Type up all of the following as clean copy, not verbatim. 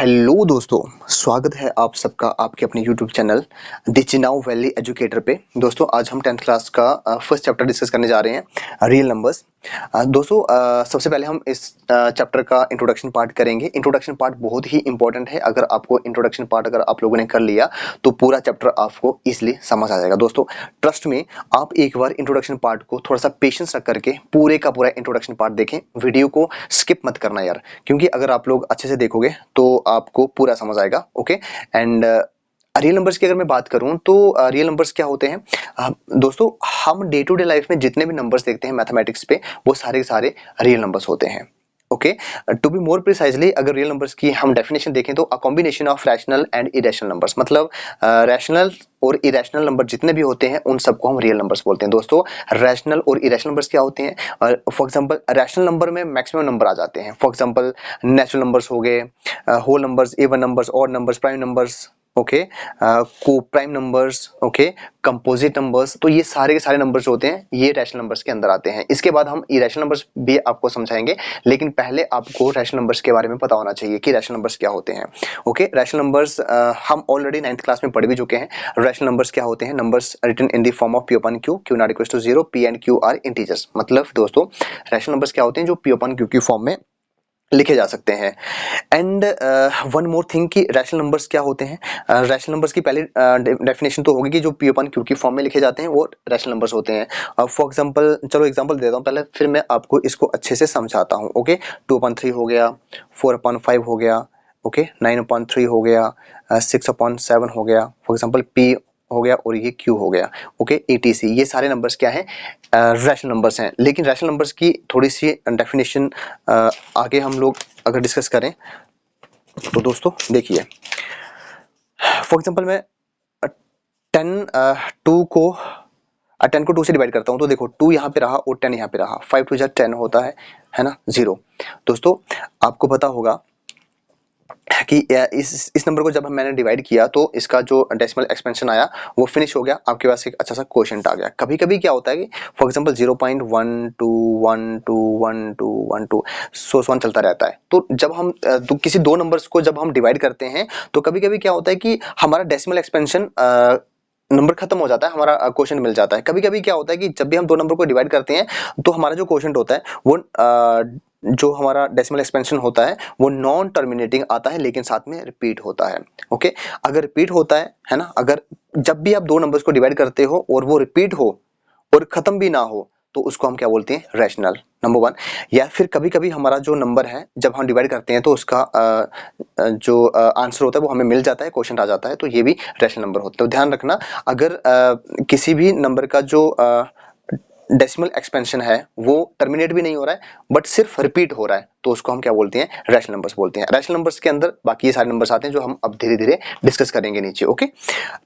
Hello दोस्तों, स्वागत है आप सबका आपके अपने YouTube channel the Chenab valley educator पे। दोस्तों आज हम 10th क्लास का फर्स्ट चैप्टर डिस्कस करने जा रहे हैं, रियल नंबर्स। दोस्तों सबसे पहले हम इस चैप्टर का इंट्रोडक्शन पार्ट करेंगे। इंट्रोडक्शन पार्ट बहुत ही इंपॉर्टेंट है। अगर आपको इंट्रोडक्शन पार्ट अगर आप लोगों ने कर लिया तो पूरा चैप्टर आपको ईजिली समझ आ जाएगा। दोस्तों ट्रस्ट में आप एक बार इंट्रोडक्शन पार्ट को थोड़ा सा पेशेंस रख करके पूरे का पूरा इंट्रोडक्शन पार्ट देखें, वीडियो को स्किप मत करना यार, क्योंकि अगर आप लोग अच्छे से देखोगे तो आपको पूरा समझ आएगा। ओके एंड रियल नंबर्स की अगर मैं बात करूं तो रियल नंबर्स क्या होते हैं? दोस्तों हम डे टू डे लाइफ में जितने भी नंबर्स देखते हैं मैथमेटिक्स पे, वो सारे के सारे रियल नंबर्स होते हैं। Okay, to be more precisely अगर रियल नंबर्स की हम डेफिनेशन देखें तो a combination of rational and irrational numbers, मतलब रैशनल और इरेशनल नंबर जितने भी होते हैं उन सबको हम रियल नंबर्स बोलते हैं। दोस्तों रैशनल और इरेशनल नंबर्स क्या होते हैं? फॉर एग्जांपल रैशनल नंबर में मैक्सिमम नंबर आ जाते हैं। फॉर एग्जांपल नेचुरल नंबर्स हो गए, whole numbers, even numbers, odd numbers, prime numbers, okay, co prime numbers, okay, composite numbers. तो ये सारे के सारे नंबर्स होते हैं, ये रैशनल नंबर्स के अंदर आते हैं। इसके बाद हम इरेशनल नंबर्स भी आपको समझाएंगे, लेकिन पहले आपको रैशनल नंबर्स के बारे में पता होना चाहिए कि रैशनल नंबर्स क्या होते हैं। ओके, रैशनल नंबर्स हम ऑलरेडी 9th क्लास में पढ़ भी चुके हैं। रैशनल नंबर्स क्या होते हैं? Numbers written in the form of p upon q, q not equals to 0, p and q are integers। मतलब दोस्तों रैशनल नंबर्स क्या होते हैं? जो p upon q की फॉर्म में लिखे जा सकते हैं। एंड वन मोर थिंग कि रैशनल नंबर्स क्या होते हैं? रैशनल नंबर्स की पहली डेफिनेशन तो होगी कि जो p upon q की फॉर्म में लिखे जाते हैं वो रैशनल नंबर्स होते हैं। फॉर एग्जांपल चलो एग्जांपल दे देता हूँ पहले, फिर मैं आपको इसको अच्छे से समझाता हूँ। ओके, 2/3 हो गया, 4/5 हो गया, ओके, 9/3 हो गया, 6/7 हो गया, फॉर एग्जांपल p हो गया और ये q हो गया। ओके, etc ये सारे नंबर्स क्या हैं? रैशनल नंबर्स हैं। लेकिन रैशनल नंबर्स की थोड़ी सी डेफिनेशन आगे हम लोग अगर डिस्कस करें तो दोस्तों देखिए, फॉर एग्जांपल मैं 10 10 को 2 से डिवाइड करता हूं तो देखो 2 यहाँ पे रहा और 10 यहाँ पे रहा, 5 2 10 होता है ना, 0। दोस्तों आपको पता होगा कि इस नंबर को जब मैंने डिवाइड किया तो इसका जो डेसिमल एक्सपेंशन आया वो फिनिश हो गया, आपके पास एक अच्छा सा क्वोशिएंट आ गया। कभी कभी क्या होता है कि फॉर एग्जांपल 0.121212 सो वन चलता रहता है। तो जब हम तो किसी दो नंबर्स को जब हम डिवाइड करते हैं तो कभी कभी क्या होता है कि हमारा डेसिमल एक्सपेंशन नंबर खत्म हो जाता है, हमारा क्वोशिएंट मिल जाता है। कभी कभी क्या होता है कि जब भी हम दो नंबर को डिवाइड करते हैं तो हमारा जो क्वोशिएंट होता है वो जो हमारा डेसिमल एक्सपेंशन होता है वो नॉन टर्मिनेटिंग आता है, लेकिन साथ में रिपीट होता है। ओके, अगर रिपीट होता है ना, अगर जब भी आप दो नंबर्स को डिवाइड करते हो और वो रिपीट हो और खत्म भी ना हो तो उसको हम क्या बोलते हैं? Rational, number 1। या फिर कभी कभी हमारा जो नंबर है जब हम डिवाइड करते हैं तो उसका जो आंसर होता है वो हमें मिल जाता है, क्वोशिएंट आ जाता है, तो ये भी रैशनल नंबर होता है। तो ध्यान रखना, अगर किसी भी नंबर का जो डेसिमल एक्सपेंशन है वो टर्मिनेट भी नहीं हो रहा है बट सिर्फ रिपीट हो रहा है तो उसको हम क्या बोलते हैं? रैशनल नंबर्स बोलते हैं। रैशनल नंबर्स के अंदर बाकी ये सारे नंबर्स आते हैं जो हम अब धीरे धीरे डिस्कस करेंगे नीचे। ओके,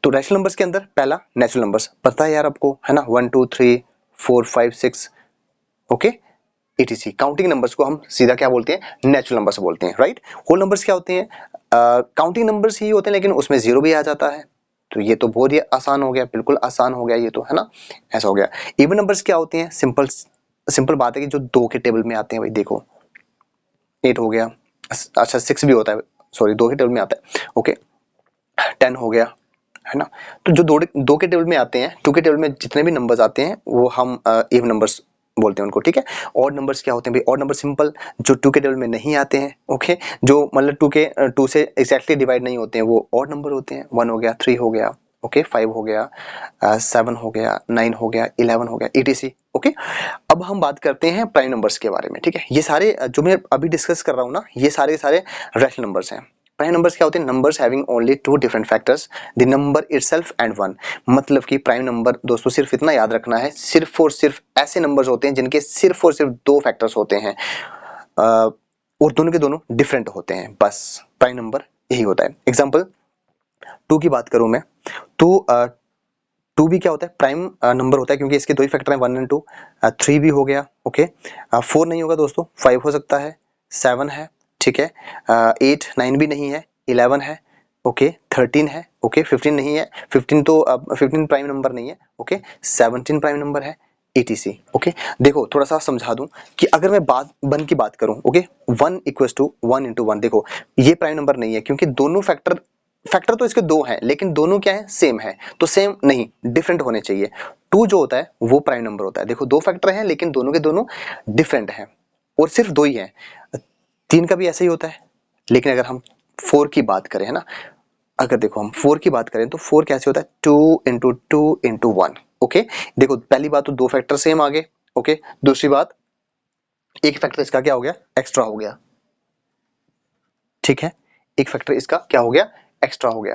तो रैशनल नंबर्स के अंदर पहला नेचुरल नंबर्स, पता है यार आपको, है ना, 1 2 3 4 5 6, ओके, etc। काउंटिंग नंबर्स को हम सीधा क्या बोलते हैं? नेचुरल नंबर्स बोलते हैं, राइट। होल नंबर्स क्या होते हैं? काउंटिंग नंबर्स ही होते हैं लेकिन उसमें जीरो भी आ जाता है, तो ये तो बहुत ही आसान हो गया, बिल्कुल आसान हो गया ये तो, है ना, ऐसा हो गया। इवन नंबर्स क्या होते हैं? सिंपल सिंपल बात है कि जो 2 के टेबल में आते हैं, भाई देखो 8 हो गया, अच्छा 6 भी होता है, सॉरी 2 के टेबल में आता है, ओके, 10 हो गया, है ना। तो जो दो के टेबल में आते हैं, 2 के टेबल में जितने भी नंबर्स आते हैं वो हम इवन नंबर्स बोलते हैं उनको, ठीक है। ऑड नंबर्स क्या होते हैं भाई? ऑड नंबर सिंपल जो 2 के टेबल में नहीं आते हैं, ओके, जो मतलब 2 से एग्जैक्टली डिवाइड नहीं होते हैं वो ऑड नंबर होते हैं। 1 हो गया, 3 हो गया, ओके, 5 हो गया, 7 हो गया, 9 हो गया, 11 हो गया, etc। ओके, अब हम बात करते हैं प्राइम नंबर्स के बारे में, ठीक है। ये सारे जो मैं अभी डिस्कस कर रहा हूँ ना, ये सारे के सारे रैशनल नंबर्स हैं। प्राइम नंबर्स क्या होते हैं? Numbers having only 2 different factors, the number itself and 1। मतलब कि प्राइम नंबर दोस्तों सिर्फ इतना याद रखना है, सिर्फ और सिर्फ ऐसे नंबर्स होते हैं जिनके सिर्फ और सिर्फ 2 फैक्टर्स होते हैं और दोनों के दोनों डिफरेंट होते हैं, बस प्राइम नंबर यही होता है। एग्जाम्पल 2 की बात करूं मैं तो 2 भी क्या होता है? प्राइम नंबर होता है क्योंकि इसके दो ही फैक्टर हैं, 1 एंड 2। 3 भी हो गया, ओके, 4 नहीं होगा दोस्तों, 5 हो सकता है, 7 है, ठीक है, 8 9 भी नहीं है, 11 है, ओके, 13 है, ओके, 15 नहीं है, 15 तो 15 प्राइम नंबर नहीं है, ओके, 17 प्राइम नंबर है, etc। ओके, देखो थोड़ा सा समझा दूं कि अगर मैं बात 1 की बात करूं, ओके, 1 इक्वल्स टू 1 इंटू 1, देखो ये प्राइम नंबर नहीं है क्योंकि दोनों फैक्टर तो इसके दो हैं लेकिन दोनों क्या है, सेम है, तो सेम नहीं, डिफरेंट होने चाहिए। 2 जो होता है वो प्राइम नंबर होता है। देखो दो फैक्टर हैं लेकिन दोनों के दोनों डिफरेंट हैं और सिर्फ 2 ही हैं। 3 का भी ऐसा ही होता है। लेकिन अगर हम 4 की बात करें, है ना, अगर देखो हम 4 की बात करें तो 4 कैसे होता है, 2 इंटू 2 इंटू 1। ओके, देखो पहली बात तो दो फैक्टर सेम आ गए। ओके, दूसरी बात एक फैक्टर इसका क्या हो गया, एक्स्ट्रा हो गया। ठीक है, एक फैक्टर इसका क्या हो गया, एक्स्ट्रा हो गया।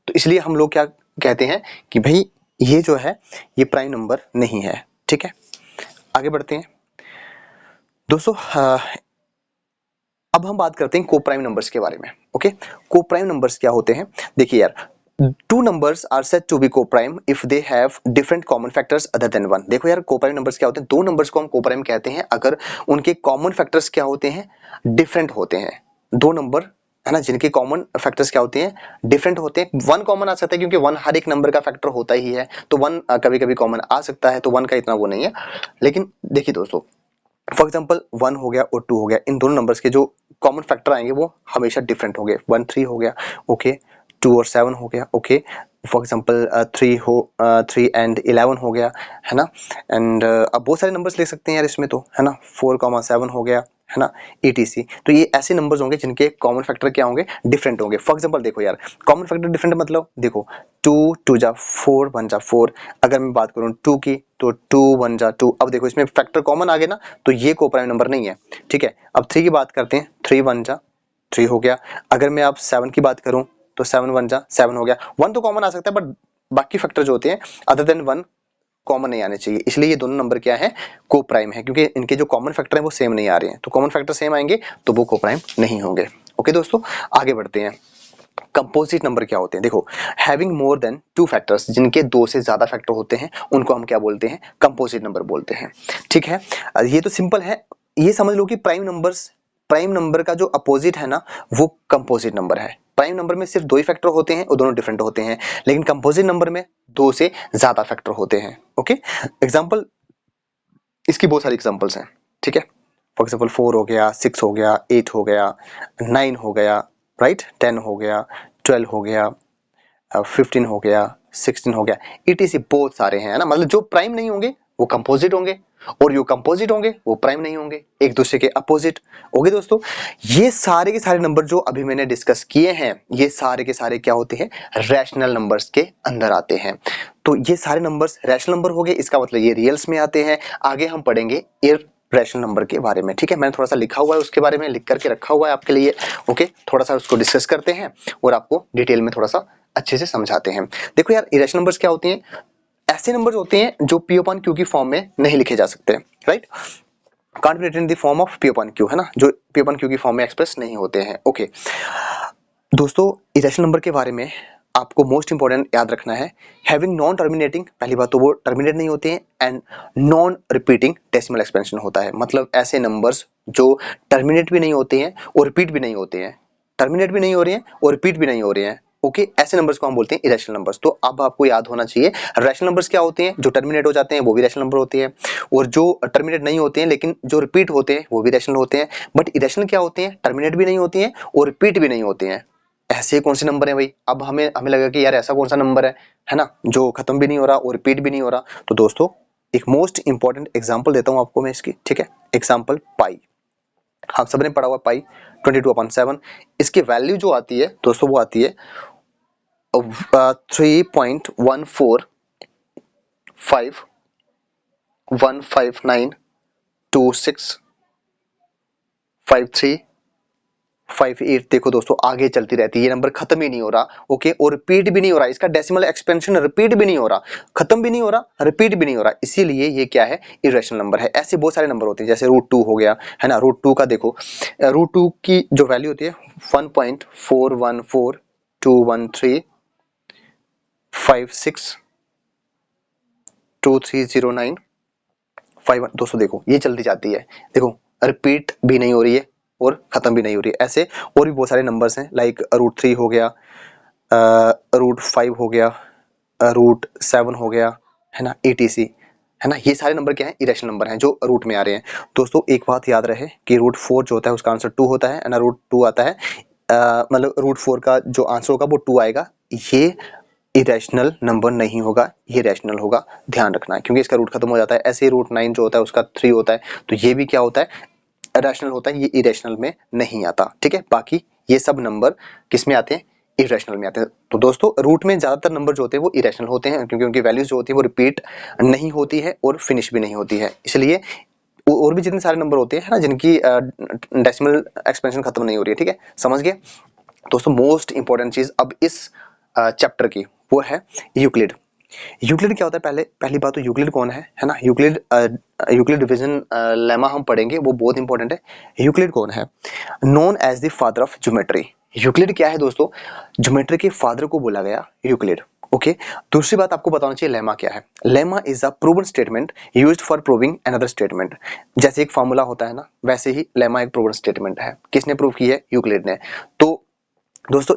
तो इसलिए हम लोग क्या कहते हैं कि भाई ये जो है ये प्राइम नंबर नहीं है। ठीक है, आगे बढ़ते हैं दोस्तों। अब हम बात करते हैं कोप्राइम नंबर्स के बारे में। ओके, कोप्राइम नंबर्स क्या होते हैं, देखिए यार, two numbers are said to be coprime if they have different common factors other than 1। देखो यार, कोप्राइम नंबर्स क्या होते हैं, दो नंबर्स को हम कोप्राइम कहते हैं अगर उनके कॉमन फैक्टर्स क्या होते हैं, डिफरेंट होते हैं। दो नंबर है ना जिनके कॉमन फैक्टर्स क्या होते हैं, डिफरेंट होते हैं। 1 कॉमन आ सकता है क्योंकि 1 हर एक नंबर का फैक्टर होता ही है, तो 1 कभी कभी कॉमन आ सकता है, तो 1 का इतना वो नहीं है। लेकिन देखिए दोस्तों, फॉर एग्जाम्पल 1 हो गया और 2 हो गया, इन दोनों नंबर्स के जो कॉमन फैक्टर आएंगे वो हमेशा डिफरेंट होंगे। 1 3 हो गया, ओके, 2 और 7 हो गया, ओके, फॉर एग्जाम्पल 3 एंड 11 हो गया, है ना। एंड अब बहुत सारे नंबर्स ले सकते हैं यार इसमें, तो है ना, 4,7 हो गया, है ना, etc। तो ये ऐसे नंबर्स होंगे जिनके कॉमन फैक्टर क्या होंगे, डिफरेंट होंगे। फॉर एग्जाम्पल देखो यार, कॉमन फैक्टर डिफरेंट मतलब देखो 2 2 जा 4 1 जा 4। अगर मैं बात करूँ 2 की तो 2 1 जा 2। अब देखो इसमें फैक्टर कॉमन आ गए ना, तो ये कोप्राइम नंबर नहीं है। ठीक है, अब 3 की बात करते हैं, 3 1 जा 3 हो गया। अगर मैं आप 7 की बात करूं तो 7 1 जा 7 हो गया। 1 तो कॉमन आ सकता है बट बाकी फैक्टर जो होते हैं अदर देन 1 कॉमन नहीं आने चाहिए, इसलिए ये दोनों नंबर क्या है, कोप्राइम है, क्योंकि इनके जो कॉमन फैक्टर हैं वो सेम नहीं आ रहे हैं। तो कॉमन फैक्टर सेम आएंगे तो वो कोप्राइम नहीं होंगे। ओके दोस्तों, आगे बढ़ते हैं। कंपोजिट नंबर क्या होते हैं, देखो हैविंग मोर देन 2 फैक्टर्स, जिनके 2 से ज्यादा फैक्टर होते हैं उनको हम क्या बोलते हैं, कंपोजिट नंबर बोलते हैं। ठीक है, ये तो सिंपल है। ये समझ लो कि प्राइम नंबर का जो अपोजिट है ना वो कंपोजिट नंबर है। प्राइम नंबर में सिर्फ 2 ही फैक्टर होते हैं और दोनों डिफरेंट होते हैं, लेकिन कंपोजिट नंबर में 2 से ज्यादा फैक्टर होते हैं। ओके, एग्जांपल, इसकी बहुत सारी एग्जांपल्स हैं। ठीक है, फॉर एग्जांपल 4 हो गया, 6 हो गया, 8 हो गया, 9 हो गया, राइट, 10 हो गया, 12 हो गया, 15 हो गया, 16 हो गया, etc। बहुत सारे हैं, है ना। मतलब जो प्राइम नहीं होंगे वो कंपोजिट होंगे और जो कंपोजिट होंगे वो प्राइम नहीं होंगे, एक दूसरे के अपोजिट। ओके दोस्तों, ये सारे के सारे नंबर जो अभी मैंने डिस्कस किए हैं ये सारे के सारे क्या होते हैं, रैशनल नंबर्स के अंदर आते हैं। तो ये सारे नंबर्स रैशनल नंबर हो गए, इसका मतलब ये रियल्स में आते हैं। आगे हम पढ़ेंगे रैशनल नंबर के बारे में। ठीक है, मैंने थोड़ा सा लिखा हुआ है उसके बारे में, लिख करके रखा हुआ है आपके लिए। ओके, थोड़ा सा उसको डिस्कस करते हैं और आपको डिटेल में थोड़ा सा अच्छे से समझाते हैं। देखो यार, इरेशनल नंबर्स क्या होते हैं, ऐसे नंबर्स होते हैं जो पी अपॉन क्यू की फॉर्म में नहीं लिखे जा सकते, right, can't be written in the form of p upon q, है ना, जो पी अपॉन क्यू की फॉर्म में एक्सप्रेस नहीं होते हैं। ओके दोस्तों, इरेशनल नंबर के बारे में आपको मोस्ट इंपोर्टेंट याद रखना है, हैविंग नॉन टर्मिनेटिंग, पहली बात तो वो टर्मिनेट नहीं होते हैं, and non repeating decimal expansion होता है। मतलब ऐसे नंबर्स जो टर्मिनेट भी नहीं होते हैं और रिपीट भी नहीं होते हैं, टर्मिनेट भी नहीं हो रहे हैं और रिपीट भी नहीं हो रहे हैं। ओके, ऐसे नंबर्स को हम बोलते हैं इरेशनल नंबर्स। तो अब आपको याद होना चाहिए, रैशनल नंबर्स क्या होते हैं, जो टर्मिनेट हो जाते हैं वो भी रैशनल नंबर होते हैं, और जो टर्मिनेट नहीं होते हैं लेकिन जो रिपीट होते हैं वो भी रैशनल होते हैं। बट इरेशनल क्या होते हैं, टर्मिनेट भी नहीं होती हैं और रिपीट भी नहीं होते हैं। ऐसे कौन से नंबर है भाई, अब हमें हमें लगा कि यार ऐसा कौन सा नंबर है ना, जो खत्म भी नहीं हो रहा और रिपीट भी नहीं हो रहा। तो दोस्तों एक मोस्ट इंपॉर्टेंट एग्जांपल देता हूं आपको मैं इसकी। ठीक है, एग्जांपल पाई, हम सबने पढ़ा हुआ पाई 22/7। इसकी वैल्यू जो आती है दोस्तों वो आती है 3.1451591265358। देखो दोस्तों आगे चलती रहती है, ये नंबर खत्म ही नहीं हो रहा। ओके, और रिपीट भी नहीं हो रहा, इसका डेसिमल एक्सपेंशन रिपीट भी नहीं हो रहा, खत्म भी नहीं हो रहा, रिपीट भी नहीं हो रहा, इसीलिए ये क्या है, इरेशनल नंबर है। ऐसे बहुत सारे नंबर होते हैं, जैसे √2 हो गया, है ना। √2 का देखो, √2 की जो वैल्यू होती है 1.41421356230951। दोस्तों देखो ये चलती जाती है, देखो रिपीट भी नहीं हो रही है और खत्म भी नहीं हो रही है। ऐसे और भी बहुत सारे नंबर्स हैं, लाइक √3 हो गया, √5 हो गया, √7 हो गया, है ना, etc। है ना, ये सारे नंबर क्या है, इरेशनल नंबर हैं जो रूट में आ रहे हैं। दोस्तों एक बात याद रहे कि रूट 4 जो होता है उसका आंसर 2 होता है ना, रूट 2 आता है, मतलब रूट 4 का जो आंसर होगा वो 2 आएगा। ये इरेशनल नंबर नहीं होगा, ये रैशनल होगा, ध्यान रखना है, क्योंकि इसका रूट खत्म हो जाता है। ऐसे ही रूट 9 जो होता है उसका 3 होता है, तो ये भी क्या होता है, रैशनल होता है, ये इरेशनल में नहीं आता। ठीक है, बाकी ये सब नंबर किस में आते हैं, इरेशनल में आते हैं। तो दोस्तों रूट में ज्यादातर नंबर जो होते हैं वो इरेशनल होते हैं, क्योंकि उनकी वैल्यूज जो होती है वो रिपीट नहीं होती है और फिनिश भी नहीं होती है। इसलिए और भी जितने सारे नंबर होते हैं ना जिनकी डेसिमल एक्सपेंशन खत्म नहीं हो रही है। ठीक है, समझ गए दोस्तों। मोस्ट इंपॉर्टेंट चीज अब इस चैप्टर की वो है यूक्लिड। यूक्लिड क्या होता है, पहली बात तो यूक्लिड कौन है ना। यूक्लिड डिवीजन लेमा हम पढ़ेंगे, वो बहुत इंपॉर्टेंट है। यूक्लिड कौन है, known as the father of geometry. Euclid क्या है दोस्तों, ज्योमेट्री के फादर को बोला गया यूक्लिड। ओके, दूसरी बात आपको बताना चाहिए, लेमा क्या है। Lemma is a proven statement used for proving another statement. जैसे एक फार्मूला होता है ना, वैसे ही लेमा एक प्रूवन स्टेटमेंट है। किसने प्रूव की है, यूक्लिड ने। तो दोस्तों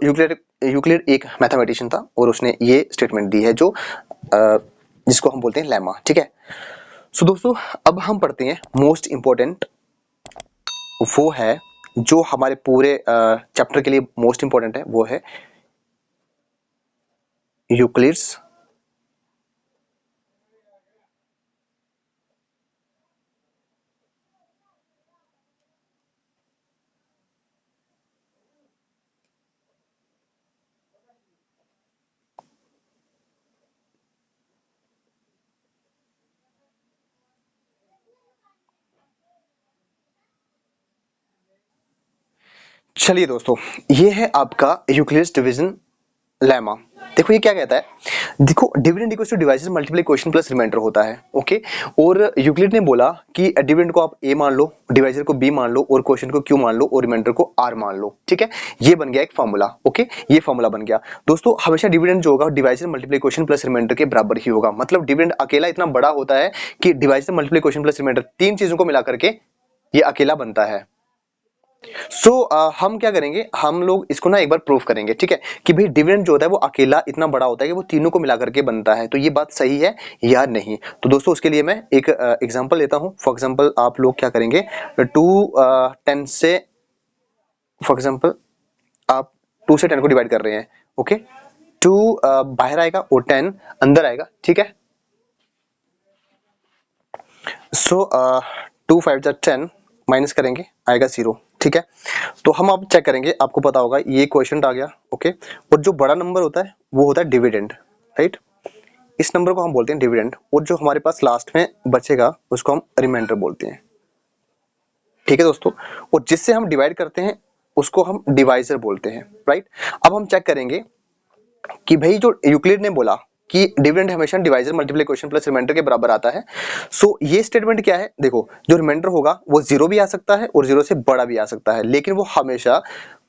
यूक्लिड एक मैथमेटिशियन था और उसने ये स्टेटमेंट दी है जो जिसको हम बोलते हैं लेमा। ठीक है, सो दोस्तों अब हम पढ़ते हैं मोस्ट इंपॉर्टेंट, वो है जो हमारे पूरे चैप्टर के लिए मोस्ट इंपॉर्टेंट है, वो है यूक्लिड्स चलिए दोस्तों, ये है आपका यूक्लिड्स डिवीजन लेमा। देखो ये क्या कहता है, देखो dividend equals to devices multiply quotient plus reminder होता है। ओके, और यूक्लिड ने बोला कि डिविडेंड को आप a मान लो, डिवाइजर को b मान लो और क्वोशिएंट को q मान लो और रिमाइंडर को r मान लो। ठीक है, ये बन गया एक फार्मूला। ओके, ये फार्मूला बन गया दोस्तों। हमेशा डिविडेंड जो होगा divisor multiply quotient plus reminder के बराबर ही होगा। मतलब डिविडेंड अकेला इतना बड़ा होता है कि divisor multiply quotient plus reminder तीन चीजों को मिला करके ये अकेला बनता है। हम क्या करेंगे, हम लोग इसको ना एक बार प्रूफ करेंगे। ठीक है, कि भाई डिविडेंड जो होता है वो अकेला इतना बड़ा होता है कि वो तीनों को मिला करके बनता है। तो ये बात सही है या नहीं। तो दोस्तों उसके लिए मैं एक एग्जांपल लेता हूं। फॉर एग्जांपल आप लोग क्या करेंगे, 10 से, फॉर एग्जांपल आप 2 से 10 को डिवाइड कर रहे हैं। ओके, 2 बाहर आएगा और 10 अंदर आएगा। ठीक है, सो 2 5 जा 10 माइनस करेंगे, आएगा 0। ठीक है, तो हम अब चेक करेंगे, आपको पता होगा ये क्वेश्चन आ गया। ओके, और जो बड़ा नंबर होता है वो होता है डिविडेंड, राइट। इस नंबर को हम बोलते हैं डिविडेंड, और जो हमारे पास लास्ट में बचेगा उसको हम रिमाइंडर बोलते हैं। ठीक है दोस्तों, और जिससे हम डिवाइड करते हैं उसको हम डिवाइजर बोलते हैं, राइट। अब हम चेक करेंगे कि भाई जो यूक्लिड ने बोला कि डिविडेंड हमेशा divisor multiply quotient plus reminder के बराबर आता है। सो ये स्टेटमेंट क्या है, देखो जो रिमाइंडर होगा वो 0 भी आ सकता है और 0 से बड़ा भी आ सकता है, लेकिन वो हमेशा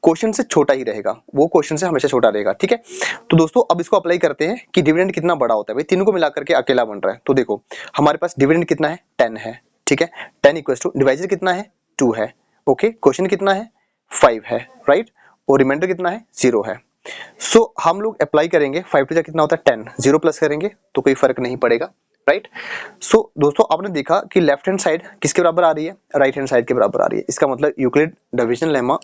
क्वेश्चन से छोटा ही रहेगा, वो क्वेश्चन से हमेशा छोटा रहेगा। ठीक है, तो दोस्तों अब इसको अप्लाई करते हैं कि डिविडेंड कितना बड़ा होता है। भाई तीनों को मिलाकर के अकेला बन रहा है, तो देखो हमारे पास डिविडेंड कितना है, 10 है। ठीक है, 10 इक्वल्स टू डिवाइजर कितना है, 2 है। ओके, क्वेश्चन कितना है, 5 है, राइट, और रिमाइंडर कितना है, 0 है। हम लोग अप्लाई करेंगे, 5 टू जा कितना होता है 10, 0 प्लस करेंगे तो कोई फर्क नहीं पड़ेगा, राइट। दोस्तों आपने देखा कि लेफ्ट हैंड साइड किसके बराबर आ रही है, राइट हैंड साइड के बराबर आ रही है। इसका मतलब यूक्लिड डिवीजन लेमा,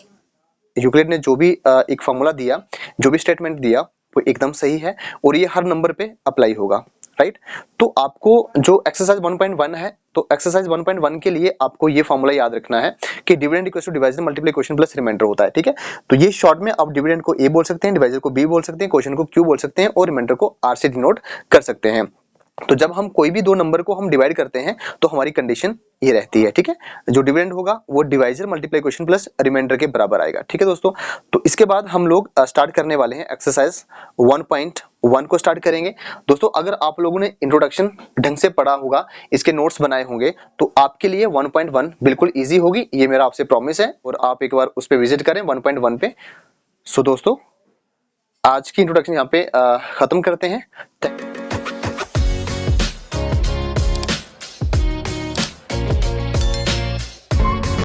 यूक्लिड ने जो भी एक फॉर्मूला दिया, जो भी स्टेटमेंट दिया वो एकदम सही है और ये हर नंबर पे अप्लाई होगा, राइट। तो आपको जो एक्सरसाइज 1.1 है, तो एक्सरसाइज 1.1 के लिए आपको ये फॉर्मूला याद रखना है कि dividend equals to divisor multiply quotient plus reminder होता है। ठीक है, तो ये शॉर्ट में आप डिविडेंड को ए बोल सकते हैं, डिवाइजर को बी बोल सकते हैं, क्वोशिएंट को क्यू बोल सकते हैं और रिमाइंडर को आर से डिनोट कर सकते हैं। तो जब हम कोई भी दो नंबर को हम डिवाइड करते हैं तो हमारी कंडीशन ये रहती है। ठीक है, जो डिविडेंड होगा वो divisor multiply quotient plus reminder के बराबर आएगा। ठीक है दोस्तों, तो इसके बाद हम लोग स्टार्ट करने वाले हैं एक्सरसाइज 1.1 को स्टार्ट करेंगे। दोस्तों अगर आप लोगों ने इंट्रोडक्शन ढंग से पढ़ा होगा, इसके नोट्स बनाए होंगे, तो आपके लिए 1.1 बिल्कुल ईजी होगी, ये मेरा आपसे प्रॉमिस है। और आप एक बार उस पर विजिट करें 1.1 पे। दोस्तों आज की इंट्रोडक्शन यहाँ पे खत्म करते हैं।